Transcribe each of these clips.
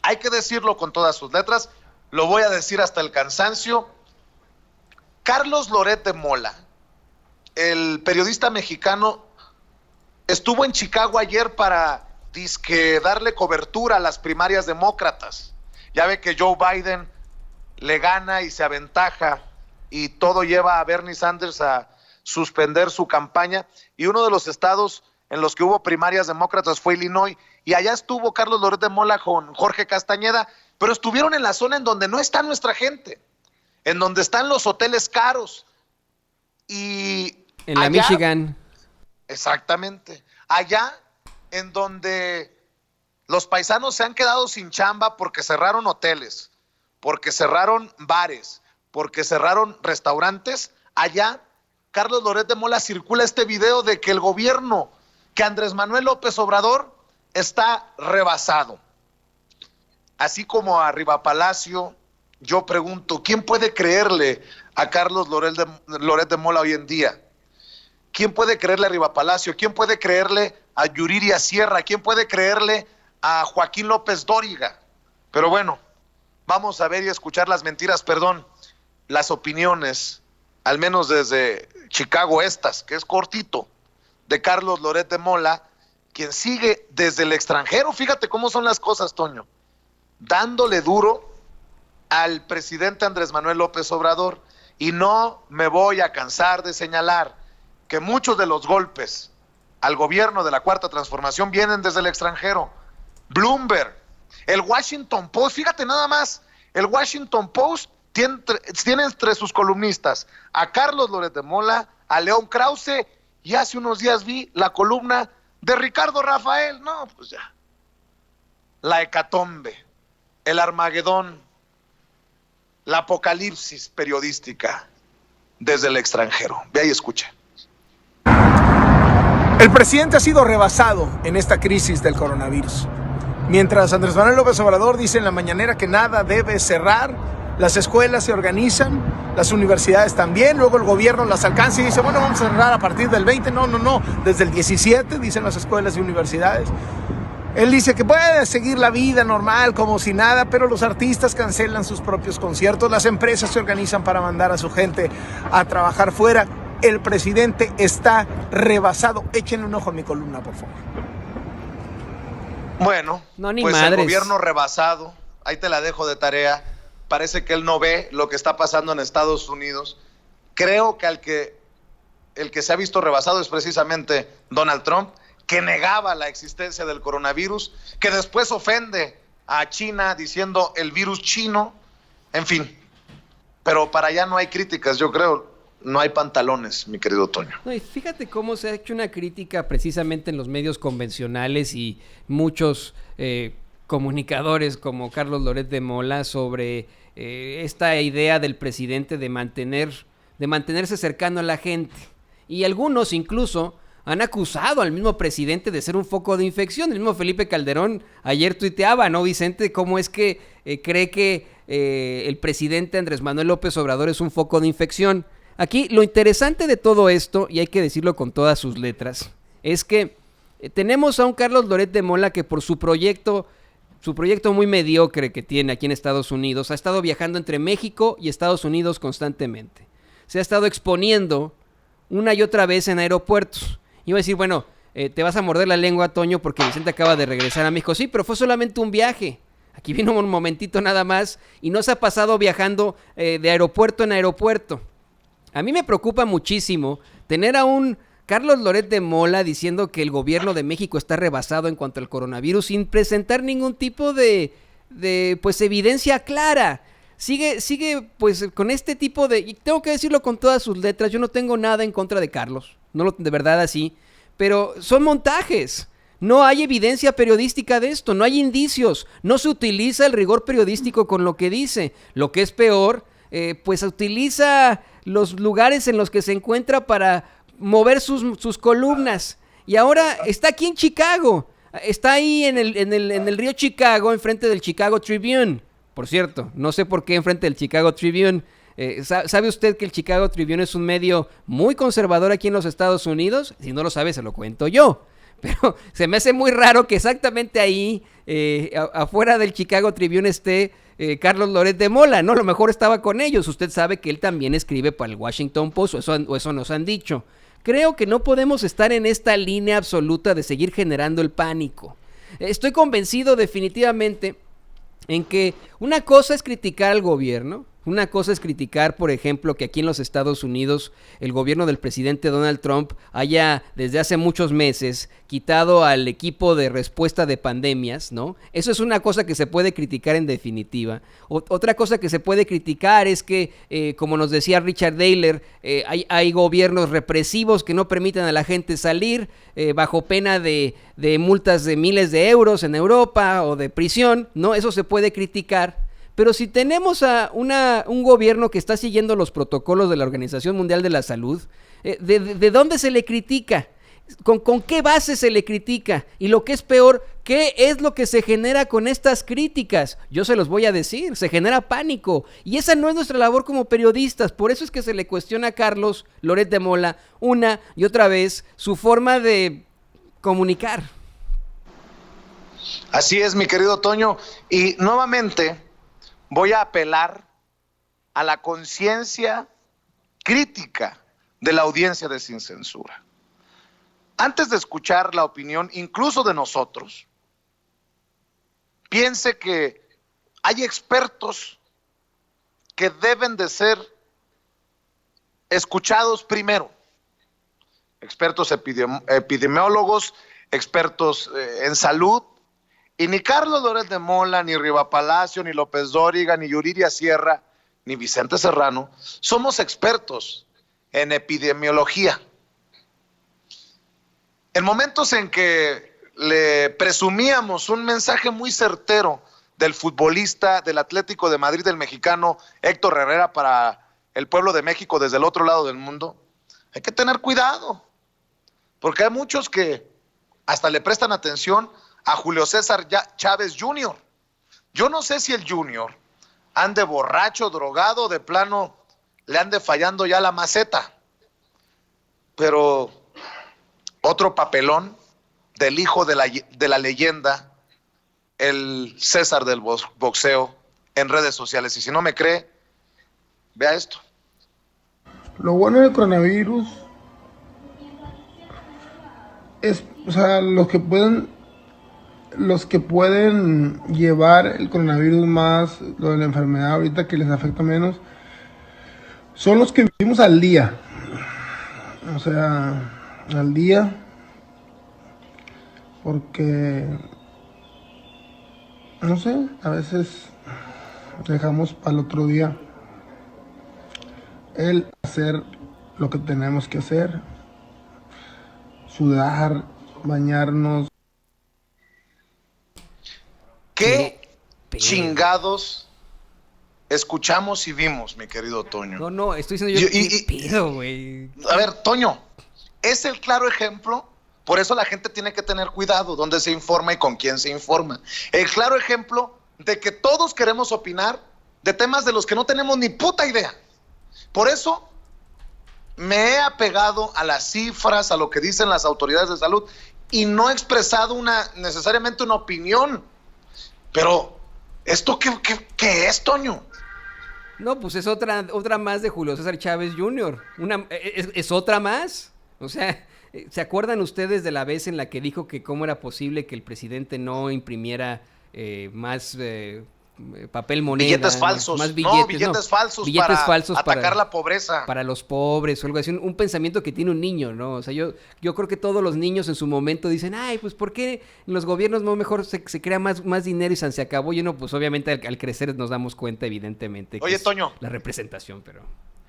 hay que decirlo con todas sus letras, lo voy a decir hasta el cansancio. Carlos Loret de Mola, el periodista mexicano, estuvo en Chicago ayer para dizque darle cobertura a las primarias demócratas. Ya ve que Joe Biden le gana y se aventaja y todo lleva a Bernie Sanders a suspender su campaña, y uno de los estados en los que hubo primarias demócratas fue Illinois, y allá estuvo Carlos Loret de Mola con Jorge Castañeda, pero estuvieron en la zona en donde no está nuestra gente, en donde están los hoteles caros, y en la allá, Michigan. Exactamente, allá en donde los paisanos se han quedado sin chamba porque cerraron hoteles, porque cerraron bares, porque cerraron restaurantes, allá Carlos Loret de Mola circula este video de que el gobierno, que Andrés Manuel López Obrador está rebasado. Así como a Riva Palacio, yo pregunto, ¿quién puede creerle a Carlos Loret de Mola hoy en día? ¿Quién puede creerle a Riva Palacio? ¿Quién puede creerle a Yuriria Sierra? ¿Quién puede creerle a Joaquín López Dóriga? Pero bueno, vamos a ver y escuchar las mentiras, las opiniones, al menos desde Chicago estas, que es cortito, de Carlos Loret de Mola, quien sigue desde el extranjero, fíjate cómo son las cosas, Toño, dándole duro al presidente Andrés Manuel López Obrador, y no me voy a cansar de señalar que muchos de los golpes al gobierno de la Cuarta Transformación vienen desde el extranjero. Bloomberg, el Washington Post, fíjate nada más, el Washington Post tiene entre sus columnistas a Carlos Loret de Mola, a León Krause, y hace unos días vi la columna de Ricardo Rafael. No, pues ya. La hecatombe, el Armagedón, la apocalipsis periodística desde el extranjero. Ve y escuche. El presidente ha sido rebasado en esta crisis del coronavirus. Mientras Andrés Manuel López Obrador dice en la mañanera que nada debe cerrar, las escuelas se organizan, las universidades también, luego el gobierno las alcanza y dice, bueno, vamos a cerrar a partir del 20, no, desde el 17, dicen las escuelas y universidades. Él dice que puede seguir la vida normal, como si nada, pero los artistas cancelan sus propios conciertos, las empresas se organizan para mandar a su gente a trabajar fuera. El presidente está rebasado. Échenle un ojo a mi columna, por favor. Bueno, no, ni pues madres. El gobierno rebasado, ahí te la dejo de tarea. Parece que él no ve lo que está pasando en Estados Unidos. Creo que el que se ha visto rebasado es precisamente Donald Trump, que negaba la existencia del coronavirus, que después ofende a China diciendo el virus chino, en fin. Pero para allá no hay críticas, yo creo, no hay pantalones, mi querido Toño. No, y fíjate cómo se ha hecho una crítica precisamente en los medios convencionales y muchos comunicadores como Carlos Loret de Mola sobre esta idea del presidente de mantenerse cercano a la gente. Y algunos incluso han acusado al mismo presidente de ser un foco de infección. El mismo Felipe Calderón ayer tuiteaba, ¿no, Vicente? Cómo es que cree que el presidente Andrés Manuel López Obrador es un foco de infección. Aquí lo interesante de todo esto, y hay que decirlo con todas sus letras, es que tenemos a un Carlos Loret de Mola que por su proyecto muy mediocre que tiene aquí en Estados Unidos, ha estado viajando entre México y Estados Unidos constantemente. Se ha estado exponiendo una y otra vez en aeropuertos. Y iba a decir, bueno, te vas a morder la lengua, Toño, porque Vicente acaba de regresar a México. Sí, pero fue solamente un viaje. Aquí vino un momentito nada más y no se ha pasado viajando de aeropuerto en aeropuerto. A mí me preocupa muchísimo tener a un Carlos Loret de Mola diciendo que el gobierno de México está rebasado en cuanto al coronavirus sin presentar ningún tipo de pues evidencia clara. Sigue pues con este tipo de... Y tengo que decirlo con todas sus letras, yo no tengo nada en contra de Carlos, de verdad así, pero son montajes. No hay evidencia periodística de esto, no hay indicios, no se utiliza el rigor periodístico con lo que dice. Lo que es peor, pues utiliza los lugares en los que se encuentra para mover sus columnas. Y ahora está aquí en Chicago, está ahí en el río Chicago, enfrente del Chicago Tribune. Por cierto, no sé por qué enfrente del Chicago Tribune. ¿Sabe usted que el Chicago Tribune es un medio muy conservador aquí en los Estados Unidos? Si no lo sabe, se lo cuento yo. Pero se me hace muy raro que exactamente ahí, afuera del Chicago Tribune esté Carlos Loret de Mola, ¿no? A lo mejor estaba con ellos. Usted sabe que él también escribe para el Washington Post, o eso nos han dicho. Creo que no podemos estar en esta línea absoluta de seguir generando el pánico. Estoy convencido definitivamente en que una cosa es criticar al gobierno, una cosa es criticar, por ejemplo, que aquí en los Estados Unidos el gobierno del presidente Donald Trump haya desde hace muchos meses quitado al equipo de respuesta de pandemias, ¿no? Eso es una cosa que se puede criticar en definitiva. Otra cosa que se puede criticar es que, como nos decía Richard Thaler, hay gobiernos represivos que no permiten a la gente salir bajo pena de multas de miles de euros en Europa o de prisión, ¿no? Eso se puede criticar. Pero si tenemos a un gobierno que está siguiendo los protocolos de la Organización Mundial de la Salud, ¿de dónde se le critica? ¿Con qué base se le critica? Y lo que es peor, ¿qué es lo que se genera con estas críticas? Yo se los voy a decir, se genera pánico. Y esa no es nuestra labor como periodistas. Por eso es que se le cuestiona a Carlos Loret de Mola una y otra vez su forma de comunicar. Así es, mi querido Toño. Y nuevamente voy a apelar a la conciencia crítica de la audiencia de Sin Censura. Antes de escuchar la opinión, incluso de nosotros, piense que hay expertos que deben de ser escuchados primero. Expertos epidemiólogos, expertos en salud. Y ni Carlos Loret de Mola, ni Riva Palacio, ni López Dóriga, ni Yuriria Sierra, ni Vicente Serrano somos expertos en epidemiología. En momentos en que le presumíamos un mensaje muy certero del futbolista del Atlético de Madrid, del mexicano Héctor Herrera, para el pueblo de México desde el otro lado del mundo, hay que tener cuidado, porque hay muchos que hasta le prestan atención a Julio César Chávez Jr. Yo no sé si el Junior ande borracho, drogado, de plano le ande fallando ya la maceta, pero otro papelón del hijo de la leyenda, el César del boxeo, en redes sociales. Y si no me cree, vea esto. Lo bueno del coronavirus es, o sea, los que pueden llevar el coronavirus más, lo de la enfermedad ahorita que les afecta menos, son los que vivimos al día. O sea, al día, porque, no sé, a veces dejamos para el otro día el hacer lo que tenemos que hacer, sudar, bañarnos. ¿Qué chingados escuchamos y vimos, mi querido Toño? No, estoy diciendo yo, ¿qué pido, güey? A ver, Toño, es el claro ejemplo, por eso la gente tiene que tener cuidado donde se informa y con quién se informa. El claro ejemplo de que todos queremos opinar de temas de los que no tenemos ni puta idea. Por eso me he apegado a las cifras, a lo que dicen las autoridades de salud, y no he expresado necesariamente una opinión. Pero, ¿esto qué es, Toño? No, pues es otra más de Julio César Chávez Jr. Es otra más. O sea, ¿se acuerdan ustedes de la vez en la que dijo que cómo era posible que el presidente no imprimiera más papel moneda? Billetes falsos. Más billetes, billetes falsos para atacar la pobreza. Para los pobres o algo así. Un pensamiento que tiene un niño, ¿no? O sea, yo creo que todos los niños en su momento dicen, ay, pues ¿por qué en los gobiernos no mejor se crea más dinero y se acabó? Y uno, pues obviamente al crecer nos damos cuenta, evidentemente, que Oye, Toño, la representación,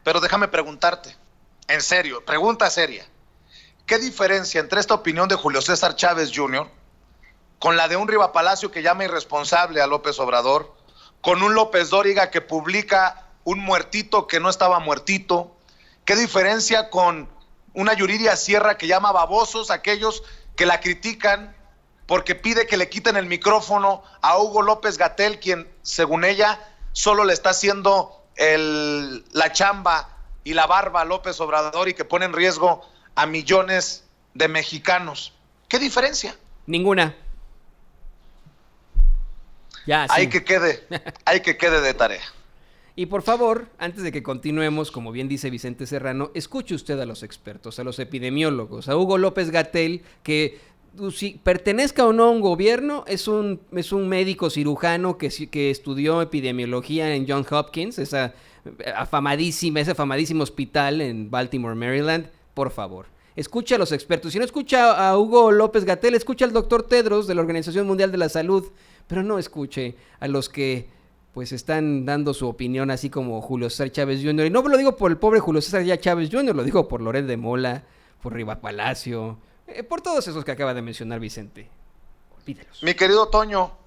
pero déjame preguntarte, en serio, pregunta seria. ¿Qué diferencia entre esta opinión de Julio César Chávez Jr. con la de un Riva Palacio que llama irresponsable a López Obrador, con un López Dóriga que publica un muertito que no estaba muertito? ¿Qué diferencia con una Yuriria Sierra que llama babosos a aquellos que la critican porque pide que le quiten el micrófono a Hugo López-Gatell, quien, según ella, solo le está haciendo la chamba y la barba a López Obrador y que pone en riesgo a millones de mexicanos? ¿Qué diferencia? Ninguna. Ya, sí. Hay que quede de tarea. Y por favor, antes de que continuemos, como bien dice Vicente Serrano, escuche usted a los expertos, a los epidemiólogos, a Hugo López-Gatell, que si pertenezca o no a un gobierno, es un médico cirujano que estudió epidemiología en Johns Hopkins, ese afamadísimo hospital en Baltimore, Maryland. Por favor, escucha a los expertos. Si no escucha a Hugo López-Gatell, escucha al doctor Tedros de la Organización Mundial de la Salud, pero no escuche a los que pues están dando su opinión así como Julio César Chávez Jr. Y no lo digo por el pobre Julio César Chávez Jr., lo digo por Loret de Mola, por Riva Palacio, por todos esos que acaba de mencionar Vicente. Pídelos. Mi querido Toño,